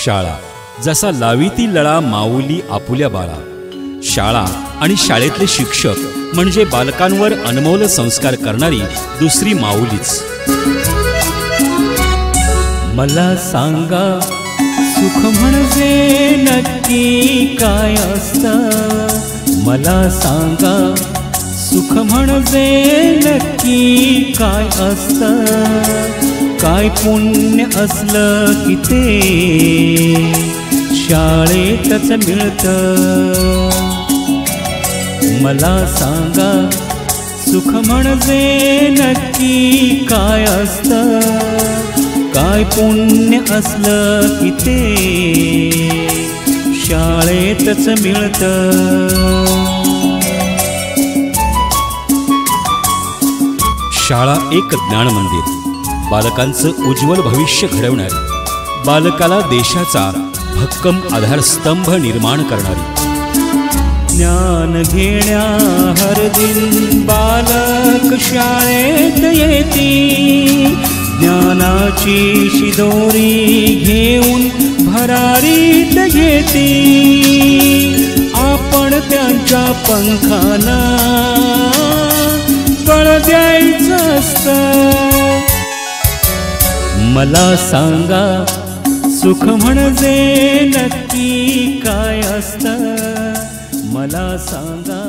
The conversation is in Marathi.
शाळा जसा लावी ती लळा माऊली आपुल्या बाळा। शाळा आणि शाळेतले शिक्षक म्हणजे बालकांवर अनमोल संस्कार करणारी दुसरी माऊलीच। मला सांगा सुख म्हणजे नक्की काय असतं, मला सांगा सुख म्हणजे नक्की काय असतं। काय पुण्य असलं की ते शाळेतच मिळतं। मला सांगा सुख म्हणजे नक्की काय असतं, काय पुण्य असलं की ते शाळेतच मिळतं। शाळा एक ज्ञान मंदिर, बालकांचं उज्ज्वल भविष्य घडवणारी, बालकाला देशाचा भक्कम आधारस्तंभ निर्माण करणारी। ज्ञान घेण्या हर दिन बालक शाळेत येती, ज्ञानाची शिदोरी घेऊन भरारीत घेती। आपण त्यांच्या पंखाना बळ द्यायचं असतं। मला सांगा सुख म्हणजे नक्की काय असतं, मला सांगा।